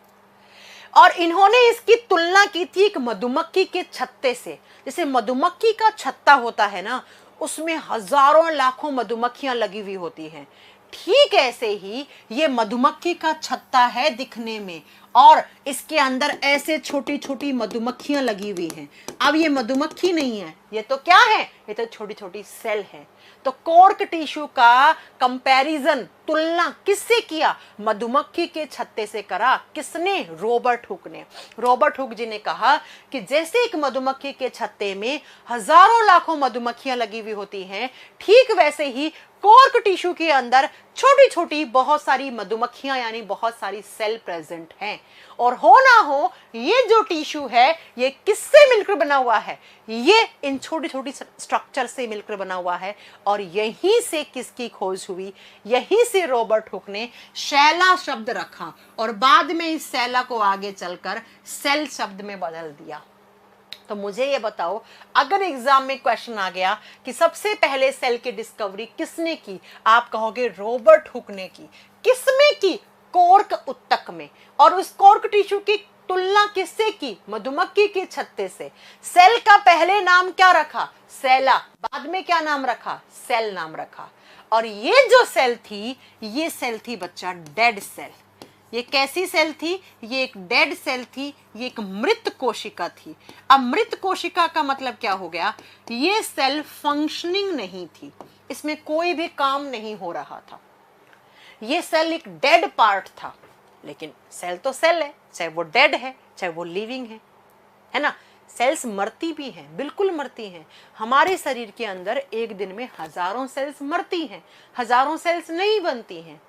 और इन्होंने इसकी तुलना की थी एक मधुमक्खी के छत्ते से। जैसे मधुमक्खी का छत्ता होता है ना, उसमें हजारों लाखों मधुमक्खियां लगी हुई होती हैं। ठीक ऐसे ही ये मधुमक्खी का छत्ता है दिखने में, और इसके अंदर ऐसे छोटी छोटी मधुमक्खियां लगी हुई हैं। अब ये मधुमक्खी नहीं है, ये तो क्या है, ये तो छोटी छोटी सेल है। तो कॉर्क टिश्यू का कंपैरिजन, तुलना किससे किया, मधुमक्खी के छत्ते से करा। किसने, रॉबर्ट हुक ने। रॉबर्ट हुक जी ने कहा कि जैसे एक मधुमक्खी के छत्ते में हजारों लाखों मधुमक्खियां लगी हुई होती हैं, ठीक वैसे ही कॉर्क टिश्यू के अंदर छोटी छोटी बहुत सारी मधुमक्खियां यानी बहुत सारी सेल प्रेजेंट हैं। और हो ना हो ये जो टिश्यू है ये किससे मिलकर बना हुआ है, ये इन छोटी छोटी स्ट्रक्चर से मिलकर बना हुआ है। और यहीं से किसकी खोज हुई, यहीं से रॉबर्ट हुक ने सेला शब्द रखा, और बाद में इस सेला को आगे चलकर सेल शब्द में बदल दिया। तो मुझे ये बताओ, अगर एग्जाम में क्वेश्चन आ गया कि सबसे पहले सेल की डिस्कवरी किसने की, आप कहोगे रॉबर्ट हुक ने की। किसमें की, कॉर्क उत्तक में। और उस कॉर्क टिश्यू की तुलना किससे की, मधुमक्खी के छत्ते से। सेल का पहले नाम क्या रखा, सेला, बाद में क्या नाम रखा, सेल नाम रखा। और ये जो सेल थी, ये सेल थी बच्चा डेड सेल। ये कैसी सेल थी, ये एक डेड सेल थी, ये एक मृत कोशिका थी। अब मृत कोशिका का मतलब क्या हो गया, ये सेल फंक्शनिंग नहीं थी, इसमें कोई भी काम नहीं हो रहा था। ये सेल एक डेड पार्ट था। लेकिन सेल तो सेल है, चाहे वो डेड है चाहे वो लिविंग है ना। सेल्स मरती भी हैं, बिल्कुल मरती हैं। हमारे शरीर के अंदर एक दिन में हजारों सेल्स मरती हैं, हजारों सेल्स नहीं बनती हैं।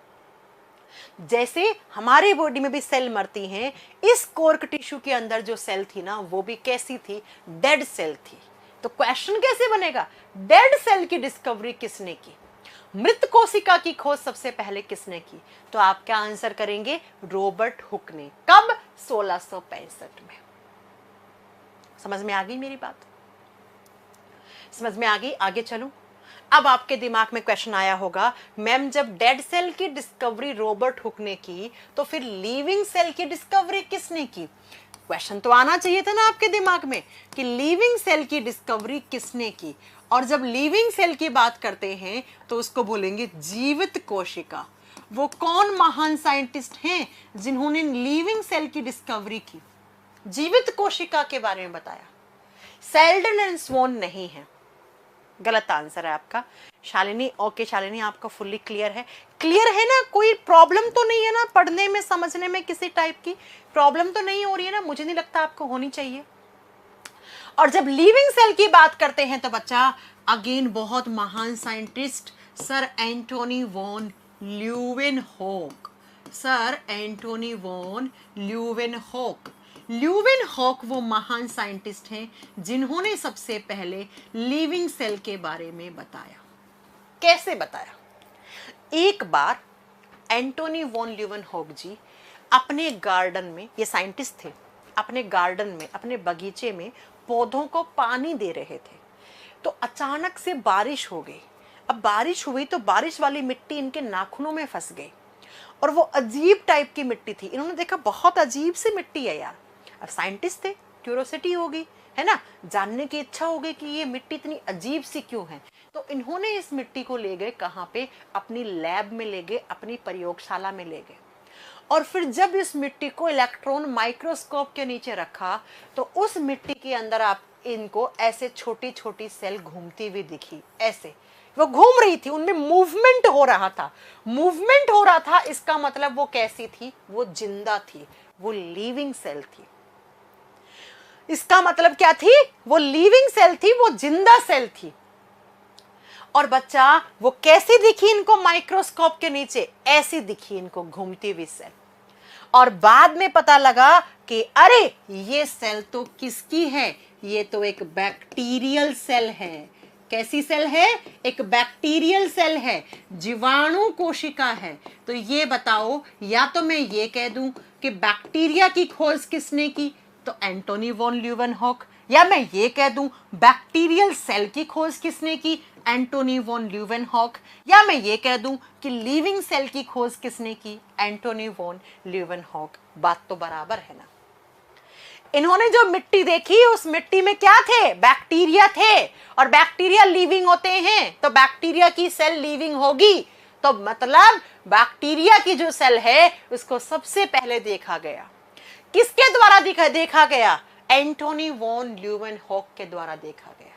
जैसे हमारे बॉडी में भी सेल मरती हैं, इस कॉर्क टिश्यू के अंदर जो सेल थी ना, वो भी कैसी थी, डेड सेल थी। तो क्वेश्चन कैसे बनेगा, डेड सेल की डिस्कवरी किसने की, मृत कोशिका की खोज सबसे पहले किसने की। तो आप क्या आंसर करेंगे, रॉबर्ट हुक ने। कब, 1665 में। समझ में आ गई मेरी बात, समझ में आ गई। आगे चलूं। अब आपके दिमाग में क्वेश्चन आया होगा, मैम जब डेड सेल की डिस्कवरी रॉबर्ट हुक ने की तो फिर लिविंग सेल की डिस्कवरी किसने की। क्वेश्चन तो आना चाहिए था ना आपके दिमाग में कि लिविंग सेल की डिस्कवरी किसने की। और जब लिविंग सेल की बात करते हैं तो उसको बोलेंगे जीवित कोशिका। वो कौन महान साइंटिस्ट हैं जिन्होंने लिविंग सेल की डिस्कवरी की, जीवित कोशिका के बारे में बताया। सेल्डन एंड स्वॉन नहीं है, गलत आंसर है आपका। शालिनी, ओके शालिनी, आपका फुल्ली क्लियर है। क्लियर है ना, कोई प्रॉब्लम तो नहीं है ना, पढ़ने में समझने में किसी टाइप की प्रॉब्लम तो नहीं हो रही है ना, मुझे नहीं लगता आपको होनी चाहिए। और जब लिविंग सेल की बात करते हैं तो बच्चा अगेन बहुत महान scientist sir Antony von Leeuwenhoek, sir Antony von Leeuwenhoek. Leeuwenhoek वो महान साइंटिस्ट हैं जिन्होंने सबसे पहले लिविंग सेल के बारे में बताया। कैसे बताया? एक बार एंटोनी वॉन ल्यूवेनहॉक जी अपने गार्डन में, ये साइंटिस्ट थे, अपने गार्डन में, अपने बगीचे में पौधों को पानी दे रहे थे, तो अचानक से बारिश हो गई। अब बारिश हुई तो बारिश वाली मिट्टी इनके नाखूनों में फंस गई और वो अजीब टाइप की मिट्टी थी। इन्होंने देखा बहुत अजीब सी मिट्टी है यार। अब साइंटिस्ट थे, क्यूरोसिटी हो गई है ना, जानने की इच्छा हो गई कि ये मिट्टी इतनी अजीब सी क्यों है। तो इन्होंने इस मिट्टी को ले गए कहाँ पे, अपनी लैब में ले गए, अपनी प्रयोगशाला में ले गए। और फिर जब इस मिट्टी को इलेक्ट्रॉन माइक्रोस्कोप के नीचे रखा तो उस मिट्टी के अंदर आप इनको ऐसे छोटी छोटी सेल घूमती हुई दिखी। ऐसे वो घूम रही थी, उनमें मूवमेंट हो रहा था, मूवमेंट हो रहा था। इसका मतलब वो कैसी थी? वो जिंदा थी, वो लिविंग सेल थी। इसका मतलब क्या थी? वो लिविंग सेल थी, वो जिंदा सेल थी। और बच्चा वो कैसी दिखी इनको माइक्रोस्कोप के नीचे? ऐसी दिखी इनको घूमती हुई सेल। और बाद में पता लगा कि अरे ये सेल तो किसकी है? ये तो एक बैक्टीरियल सेल है। कैसी सेल है? एक बैक्टीरियल सेल है, जीवाणु कोशिका है। तो ये बताओ, या तो मैं ये कह दूं कि बैक्टीरिया की खोज किसने की, तो एंटोनी वॉन ल्यूवेनहॉक, या मैं ये कह दूं बैक्टीरियल सेल की खोज किसने की, एंटोनी वॉन ल्यूवेनहॉक, या मैं ये कह दूं कि लिविंग सेल की खोज किसने की, एंटोनी वॉन ल्यूवेनहॉक। बात तो बराबर है ना। इन्होंने जो मिट्टी देखी उस मिट्टी में क्या थे? बैक्टीरिया थे, और बैक्टीरिया लिविंग होते हैं, तो बैक्टीरिया की सेल लिविंग होगी। तो मतलब बैक्टीरिया की जो सेल है उसको सबसे पहले देखा गया। किसके द्वारा देखा गया? एंटोनी वॉन ल्यूवेनहॉक के द्वारा देखा गया।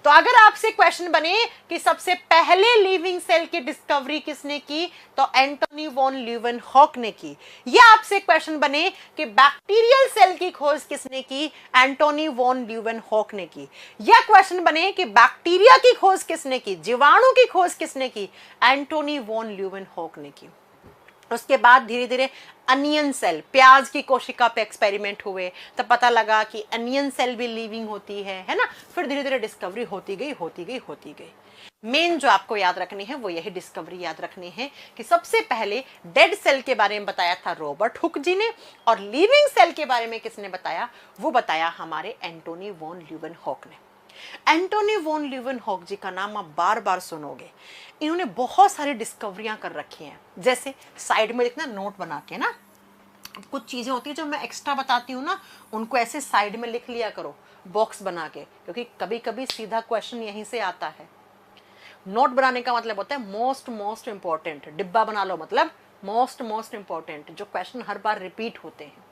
तो अगर आपसे क्वेश्चन बने कि सबसे पहले लिविंग सेल की डिस्कवरी किसने की, तो एंटोनी वॉन ल्यूवेनहॉक ने की। या आपसे क्वेश्चन बने कि बैक्टीरियल सेल की खोज किसने की, एंटोनी वॉन ल्यूवेनहॉक ने की। या क्वेश्चन बने कि बैक्टीरिया की खोज किसने की, जीवाणु की खोज किसने की, एंटोनी वॉन ल्यूवेनहॉक ने की। उसके बाद धीरे धीरे अनियन सेल, प्याज की कोशिका पे एक्सपेरिमेंट हुए, तब पता लगा कि अनियन सेल भी लिविंग होती है ना। फिर धीरे धीरे डिस्कवरी होती गई। मेन जो आपको याद रखनी है वो यही डिस्कवरी याद रखनी है कि सबसे पहले डेड सेल के बारे में बताया था रॉबर्ट हुक जी ने, और लिविंग सेल के बारे में किसने बताया? वो बताया हमारे एंटोनी वॉन ल्यूवेनहॉक ने। एंटोनी वॉन ल्यूवेनहॉक जी का नाम आप बार बार सुनोगे। इन्होंने बहुत सारी डिस्कवरियां कर रखी हैं। जैसे साइड में लिखना, नोट बना के ना, कुछ चीजें होती है जो मैं एक्स्ट्रा बताती हूँ ना, उनको ऐसे साइड में लिख लिया करो बॉक्स बना के, क्योंकि कभी कभी सीधा क्वेश्चन यहीं से आता है। नोट बनाने का मतलब होता है मोस्ट इंपॉर्टेंट। डिब्बा बना लो मतलब मोस्ट इंपॉर्टेंट, जो क्वेश्चन हर बार रिपीट होते हैं।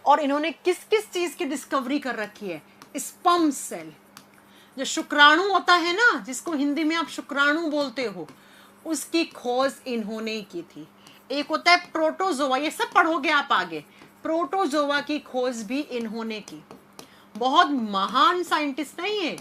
और इन्होंने किस किस चीज की डिस्कवरी कर रखी है? स्पर्म सेल, जो शुक्राणु होता है ना, जिसको हिंदी में आप शुक्राणु बोलते हो, उसकी खोज इन्होंने की थी। एक होता है प्रोटोजोआ, ये सब पढ़ोगे आप आगे। प्रोटोजोआ की खोज भी इन्होंने की। बहुत महान साइंटिस्ट नहीं है।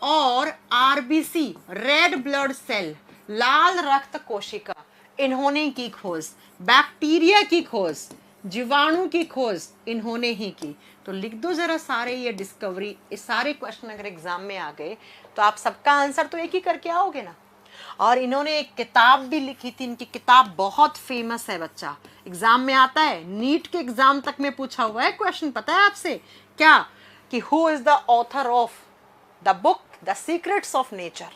और आरबीसी, रेड ब्लड सेल, लाल रक्त कोशिका, इन्होंने की खोज। बैक्टीरिया की खोज, जीवाणु की खोज इन्होंने ही की। तो लिख दो जरा सारे ये डिस्कवरी, ये सारे क्वेश्चन अगर एग्जाम में आ गए तो आप सबका आंसर तो एक ही करके आओगे ना। और इन्होंने एक किताब भी लिखी थी, इनकी किताब बहुत फेमस है बच्चा, एग्जाम में आता है, नीट के एग्जाम तक में पूछा हुआ है क्वेश्चन। पता है आपसे क्या? कि who is the author of the book the secrets of nature.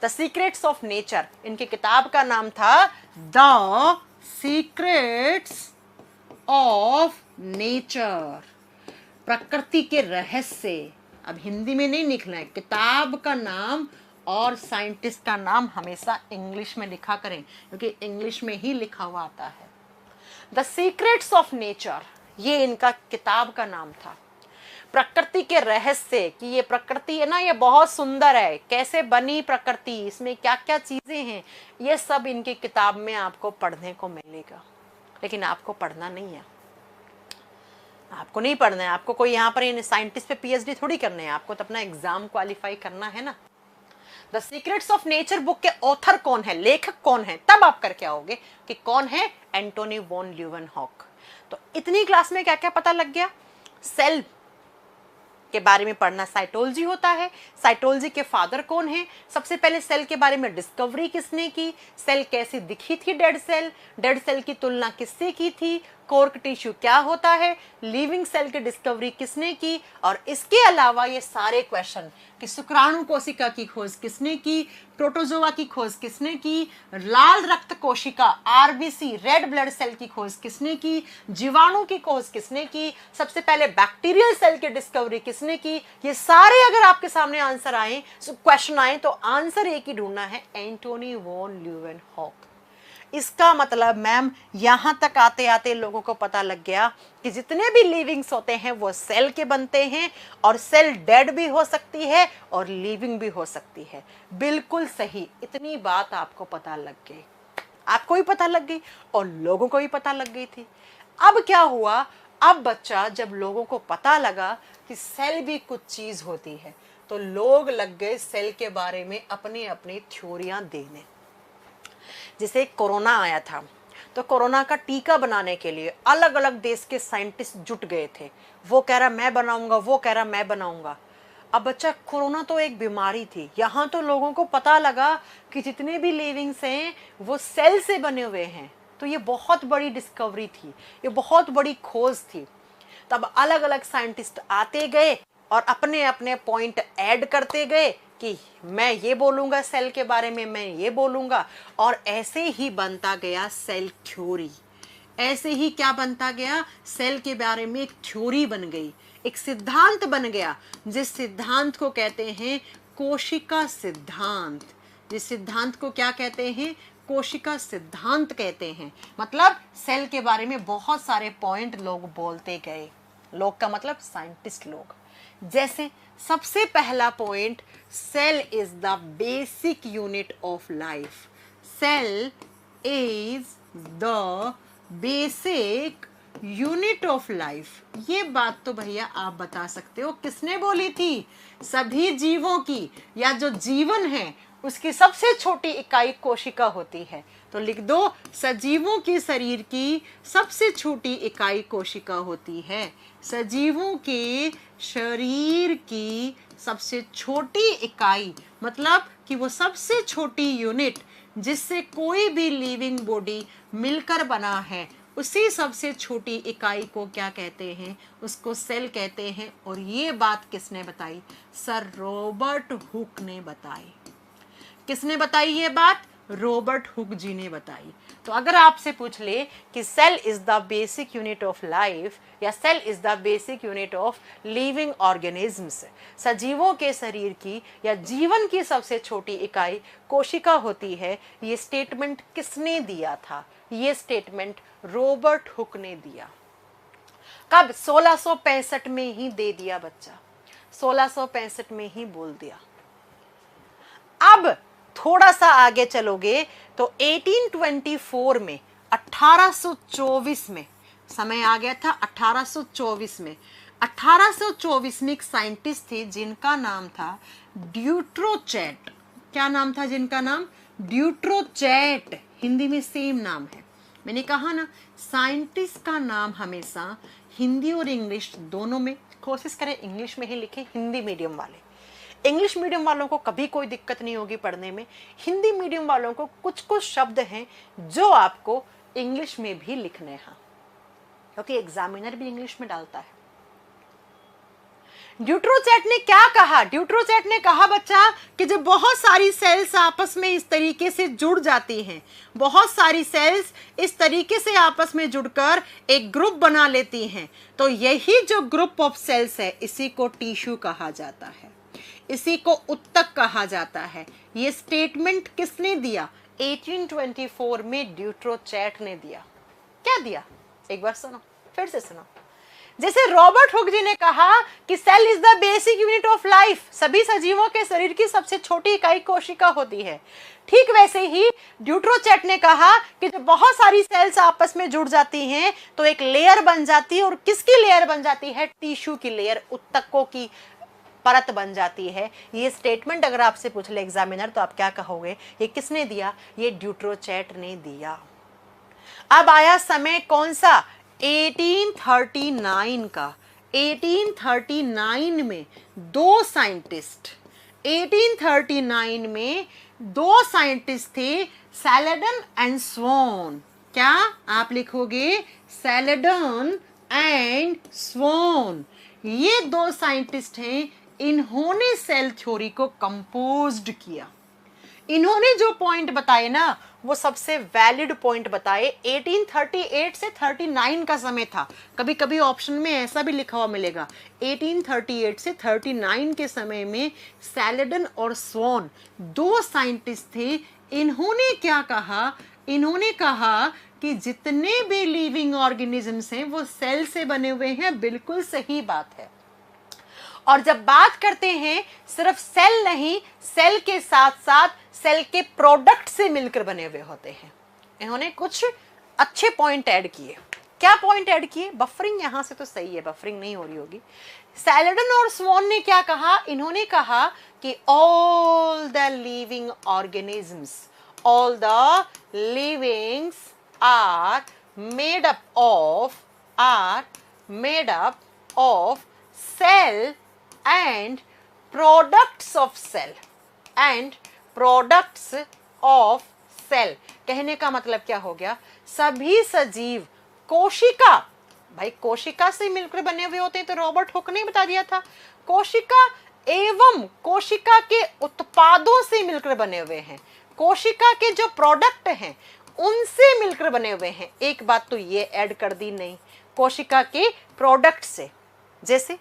The secrets of nature, इनकी किताब का नाम था द सीक्रेट्स ऑफ नेचर, प्रकृति के रहस्य। अब हिंदी में नहीं लिखना है, किताब का नाम और साइंटिस्ट का नाम हमेशा इंग्लिश में लिखा करें, क्योंकि इंग्लिश में ही लिखा हुआ आता है। द सीक्रेट्स ऑफ नेचर, ये इनका किताब का नाम था। प्रकृति के रहस्य, कि ये प्रकृति है ना, ये बहुत सुंदर है, कैसे बनी प्रकृति, इसमें क्या क्या चीजें हैं, ये सब इनकी किताब में आपको पढ़ने को मिलेगा। लेकिन आपको पढ़ना नहीं है, आपको नहीं पढ़ना है, आपको कोई यहाँ पर इन साइंटिस्ट पे पीएचडी थोड़ी करने हैं, आपको तो अपना एग्जाम क्वालिफाई करना है ना। The secrets of nature book के ऑथर कौन है, लेखक कौन है, तब आप करके आओगे कि कौन है, एंटोनी वॉन ल्यूवेनहॉक। तो इतनी क्लास में क्या क्या पता लग गया। सेल के बारे में पढ़ना साइटोलॉजी होता है। साइटोलॉजी के फादर कौन है, सबसे पहले सेल के बारे में डिस्कवरी किसने की, सेल कैसी दिखी थी, डेड सेल की तुलना किससे की थी, कोर्क टिश्यू क्या होता है, लिविंग सेल की डिस्कवरी किसने की, और इसके अलावा ये सारे क्वेश्चन कि शुक्राणु कोशिका की खोज किसने की, प्रोटोजोआ की खोज किसने की, लाल रक्त कोशिका आरबीसी रेड ब्लड सेल की खोज किसने की, जीवाणु की खोज किसने की, सबसे पहले बैक्टीरियल सेल की डिस्कवरी किसने की, ये सारे अगर आपके सामने आंसर आए, क्वेश्चन आए, तो आंसर एक ही ढूंढना है, एंटोनी वॉन ल्यूवेनहॉक। इसका मतलब मैम यहां तक आते आते लोगों को पता लग गया कि जितने भी लिविंग्स होते हैं वो सेल के बनते हैं, और सेल डेड भी हो सकती है और लिविंग भी हो सकती है। बिल्कुल सही, इतनी बात आपको पता लग गई, आपको भी पता लग गई और लोगों को भी पता लग गई थी। अब क्या हुआ, अब बच्चा जब लोगों को पता लगा कि सेल भी कुछ चीज होती है, तो लोग लग गए सेल के बारे में अपनी अपनी थ्योरियां देने। जैसे कोरोना आया था, तो कोरोना का टीका बनाने के लिए अलग अलग देश के साइंटिस्ट जुट गए थे। वो कह रहा मैं बनाऊंगा, वो कह रहा मैं बनाऊंगा। अब बच्चा कोरोना तो एक बीमारी थी, यहाँ तो लोगों को पता लगा कि जितने भी लिविंग्स हैं वो सेल से बने हुए हैं। तो ये बहुत बड़ी डिस्कवरी थी, ये बहुत बड़ी खोज थी। तब अलग अलग साइंटिस्ट आते गए और अपने अपने पॉइंट ऐड करते गए कि मैं ये बोलूंगा सेल के बारे में, मैं ये बोलूंगा, और ऐसे ही बनता गया सेल थ्योरी। ऐसे ही क्या बनता गया, सेल के बारे में एक थ्योरी बन गई, एक सिद्धांत बन गया, जिस सिद्धांत को कहते हैं कोशिका सिद्धांत। जिस सिद्धांत को क्या कहते हैं, कोशिका सिद्धांत कहते हैं। मतलब सेल के बारे में बहुत सारे पॉइंट लोग बोलते गए, लोग का मतलब साइंटिस्ट लोग। जैसे सबसे पहला point, cell is the basic unit of life. Cell is the basic unit of life. ये बात तो भैया आप बता सकते हो किसने बोली थी, सभी जीवों की, या जो जीवन है उसकी सबसे छोटी इकाई कोशिका होती है। तो लिख दो, सजीवों के शरीर की सबसे छोटी इकाई कोशिका होती है। सजीवों के शरीर की सबसे छोटी इकाई, मतलब कि वो सबसे छोटी यूनिट जिससे कोई भी लिविंग बॉडी मिलकर बना है, उसी सबसे छोटी इकाई को क्या कहते हैं, उसको सेल कहते हैं। और ये बात किसने बताई, सर रॉबर्ट हुक ने बताई। किसने बताई ये बात, रॉबर्ट हुक जी ने बताई। तो अगर आपसे पूछ ले कि cell is the basic unit of life या cell is the basic unit of living organisms, सजीवों के शरीर की या जीवन की सबसे छोटी इकाई कोशिका होती है, ये स्टेटमेंट किसने दिया था, ये स्टेटमेंट रॉबर्ट हुक ने दिया। कब, 1665 में ही दे दिया बच्चा, 1665 में ही बोल दिया। अब थोड़ा सा आगे चलोगे तो 1824 में, 1824 में, समय आ गया था 1824 में। 1824 में एक साइंटिस्ट थे जिनका नाम था ड्यूट्रोचैट। क्या नाम था जिनका नाम, ड्यूट्रोचैट। हिंदी में सेम नाम है। मैंने कहा ना, साइंटिस्ट का नाम हमेशा हिंदी और इंग्लिश दोनों में, कोशिश करें इंग्लिश में ही लिखें, हिंदी मीडियम वाले। इंग्लिश मीडियम वालों को कभी कोई दिक्कत नहीं होगी पढ़ने में। हिंदी मीडियम वालों को कुछ कुछ शब्द हैं जो आपको इंग्लिश में भी लिखने हैं, क्योंकि एग्जामिनर भी इंग्लिश में डालता है। ड्यूट्रोचैट ने क्या कहा? ड्यूट्रोचैट ने कहा बच्चा कि जब बहुत सारी सेल्स आपस में इस तरीके से जुड़ जाती हैं, बहुत सारी सेल्स इस तरीके से आपस में जुड़कर एक ग्रुप बना लेती हैं, तो यही जो ग्रुप ऑफ सेल्स है इसी को टिश्यू कहा जाता है, इसी को उत्तक कहा जाता है। ये स्टेटमेंट किसने दिया? 1824 में ड्यूट्रोचैट ने दिया। क्या दिया? एक बार सुनो, फिर से सुनो। जैसे रॉबर्ट हुक जी ने कहा कि cell is the basic unit of life, सभी सजीवों के शरीर की सबसे छोटी इकाई कोशिका होती है, ठीक वैसे ही ड्यूट्रोचैट ने कहा कि जब बहुत सारी सेल्स आपस में जुड़ जाती हैं तो एक लेयर बन जाती है, और किसकी लेयर बन जाती है? टिश्यू की लेयर, उत्तकों की परत बन जाती है। ये स्टेटमेंट अगर आपसे पूछ ले एग्जामिनर तो आप क्या कहोगे? ये किसने दिया? ये ड्यूट्रोचैट ने दिया। अब आया समय कौन सा? 1839 का। 1839 में दो साइंटिस्ट 1839 में दो साइंटिस्ट थे, सैलेडन एंड स्वॉन। क्या आप लिखोगे? सैलेडन एंड स्वॉन। ये दो साइंटिस्ट हैं, इन्होंने सेल थ्योरी को कंपोज्ड किया। इन्होंने जो पॉइंट बताए ना वो सबसे वैलिड पॉइंट बताए। 1838 से 39 का समय था, कभी कभी ऑप्शन में ऐसा भी लिखा हुआ मिलेगा। 1838 से 39 के समय में सैलेडन और स्वॉन दो साइंटिस्ट थे। इन्होंने क्या कहा? इन्होंने कहा कि जितने भी लिविंग ऑर्गेनिजम्स हैं वो सेल से बने हुए हैं। बिल्कुल सही बात है। और जब बात करते हैं सिर्फ सेल नहीं, सेल के साथ साथ सेल के प्रोडक्ट से मिलकर बने हुए होते हैं। इन्होंने कुछ अच्छे पॉइंट ऐड किए। क्या पॉइंट ऐड किए? बफरिंग यहां से तो सही है, बफरिंग नहीं हो रही होगी। सैलेडन और स्वॉन ने क्या कहा? इन्होंने कहा कि all the living organisms, all the livings are made up of cell and products of cell and products of cell। कहने का मतलब क्या हो गया? सभी सजीव कोशिका, भाई कोशिका से मिलकर बने हुए होते हैं, तो रॉबर्ट हुक ने बता दिया था। कोशिका एवं कोशिका के उत्पादों से मिलकर बने हुए हैं, कोशिका के जो प्रोडक्ट हैं उनसे मिलकर बने हुए हैं। एक बात तो ये ऐड कर दी नहीं, कोशिका के प्रोडक्ट से। जैसे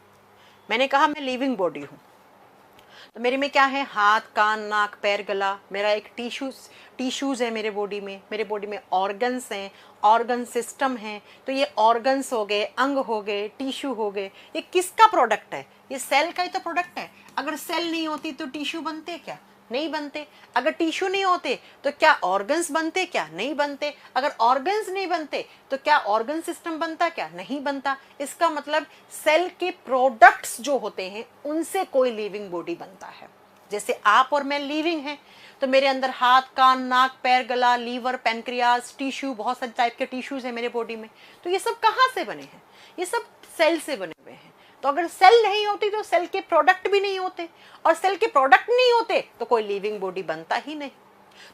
मैंने कहा मैं लिविंग बॉडी हूं, तो मेरे में क्या है? हाथ, कान, नाक, पैर, गला। मेरा एक टिश्यूज है मेरे बॉडी में ऑर्गन्स हैं, ऑर्गन सिस्टम है। तो ये ऑर्गन्स हो गए, अंग हो गए, टिश्यू हो गए। ये किसका प्रोडक्ट है? ये सेल का ही तो प्रोडक्ट है। अगर सेल नहीं होती तो टिश्यू बनते क्या? नहीं बनते। अगर टिश्यू नहीं होते तो क्या ऑर्गन्स बनते? क्या नहीं बनते। अगर ऑर्गन्स नहीं बनते तो क्या ऑर्गन सिस्टम बनता? क्या नहीं बनता। इसका मतलब सेल के प्रोडक्ट्स जो होते हैं उनसे कोई लिविंग बॉडी बनता है। जैसे आप और मैं लिविंग हैं, तो मेरे अंदर हाथ, कान, नाक, पैर, गला, लीवर, पैनक्रियाज, टिश्यू, बहुत सारे टाइप के टिश्यूज हैं मेरे बॉडी में। तो ये सब कहाँ से बने हैं? ये सब सेल से बने हुए हैं। तो अगर सेल नहीं होती तो सेल के प्रोडक्ट भी नहीं होते, और सेल के प्रोडक्ट नहीं होते तो कोई लिविंग बॉडी बनता ही नहीं।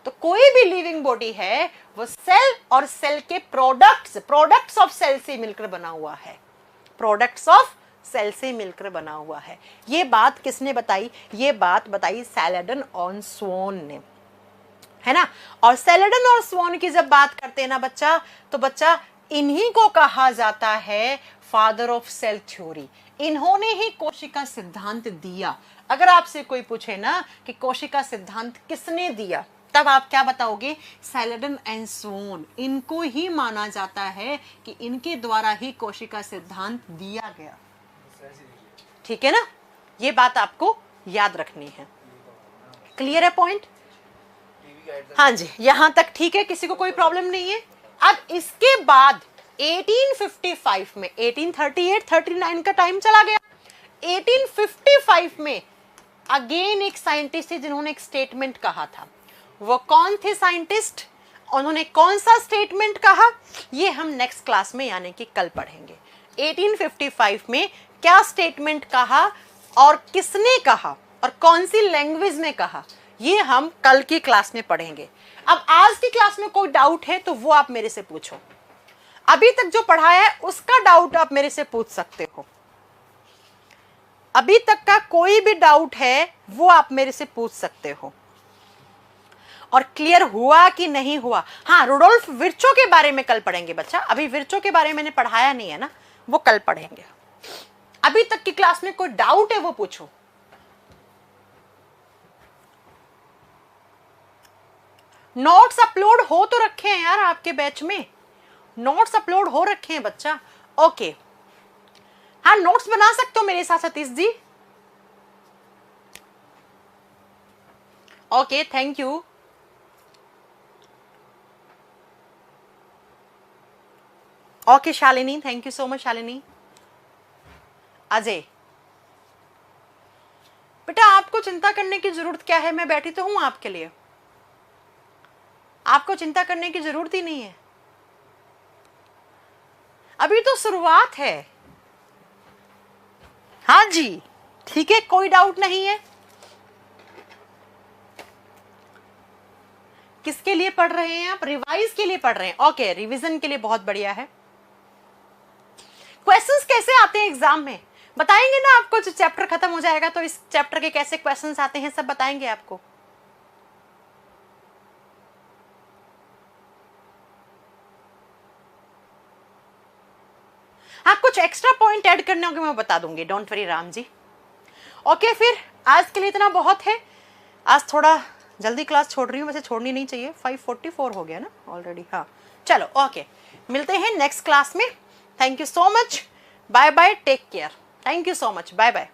तो कोई भी लिविंग बॉडी है वो सेल और सेल के प्रोडक्ट्स ऑफ सेल से मिलकर बना हुआ है, प्रोडक्ट्स ऑफ सेल से मिलकर बना हुआ है। ये बात किसने बताई? ये बात बताई सैलेडन और स्वॉन ने, है ना। और सैलेडन और स्वॉन की जब बात करते हैं ना बच्चा, तो बच्चा इन्हीं को कहा जाता है फादर ऑफ सेल थ्योरी। इन्होंने ही कोशिका सिद्धांत दिया। अगर आपसे कोई पूछे ना कि कोशिका सिद्धांत किसने दिया, तब आप क्या बताओगे? सैलेडन एंड स्वॉन। इनको ही माना जाता है कि इनके द्वारा ही कोशिका सिद्धांत दिया गया। ठीक है ना, ये बात आपको याद रखनी है। क्लियर है पॉइंट? हाँ जी, यहां तक ठीक है, किसी को कोई प्रॉब्लम नहीं है। अब इसके बाद 1855 में, 1838 39 का टाइम चला गया। 1855 में अगेन एक साइंटिस्ट थे जिन्होंने एक स्टेटमेंट कहा था। वो कौन थे साइंटिस्ट? उन्होंने कौन सा स्टेटमेंट कहा? ये हम नेक्स्ट क्लास में यानी कि कल पढ़ेंगे। 1855 में क्या स्टेटमेंट कहा और किसने कहा और कौन सी लैंग्वेज में कहा, ये हम कल की क्लास में पढ़ेंगे। अब आज की क्लास में कोई डाउट है तो वो आप मेरे से पूछो। अभी तक जो पढ़ाया है उसका डाउट आप मेरे से पूछ सकते हो। अभी तक का कोई भी डाउट है वो आप मेरे से पूछ सकते हो, और क्लियर हुआ कि नहीं हुआ। हाँ, रुडोल्फ विर्चो के बारे में कल पढ़ेंगे बच्चा, अभी विर्चो के बारे में मैंने पढ़ाया नहीं है ना, वो कल पढ़ेंगे। अभी तक की क्लास में कोई डाउट है वो पूछो। नोट्स अपलोड हो तो रखे हैं यार, आपके बैच में नोट्स अपलोड हो रखे हैं बच्चा। ओके, हाँ नोट्स बना सकते हो मेरे साथ Satish ji. Okay, thank you. Okay Shalini, thank you so much Shalini. Ajay, बेटा आपको चिंता करने की जरूरत क्या है, मैं बैठी तो हूं आपके लिए, आपको चिंता करने की जरूरत ही नहीं है, अभी तो शुरुआत है। हाँ जी ठीक है, कोई डाउट नहीं है। किसके लिए पढ़ रहे हैं आप? रिवाइज के लिए पढ़ रहे हैं। ओके, रिवीजन के लिए बहुत बढ़िया है। क्वेश्चंस कैसे आते हैं एग्जाम में बताएंगे ना आपको, जो चैप्टर खत्म हो जाएगा तो इस चैप्टर के कैसे क्वेश्चंस आते हैं सब बताएंगे आपको। हाँ, कुछ एक्स्ट्रा पॉइंट ऐड करने होंगे मैं बता दूंगी, don't worry Ram ji. Okay, फिर आज के लिए इतना बहुत है। आज थोड़ा जल्दी क्लास छोड़ रही हूँ, वैसे छोड़नी नहीं चाहिए, 5:44 हो गया ना ऑलरेडी। हाँ चलो, ओके मिलते हैं नेक्स्ट क्लास में। Thank you so much, bye bye, take care, thank you so much, bye bye.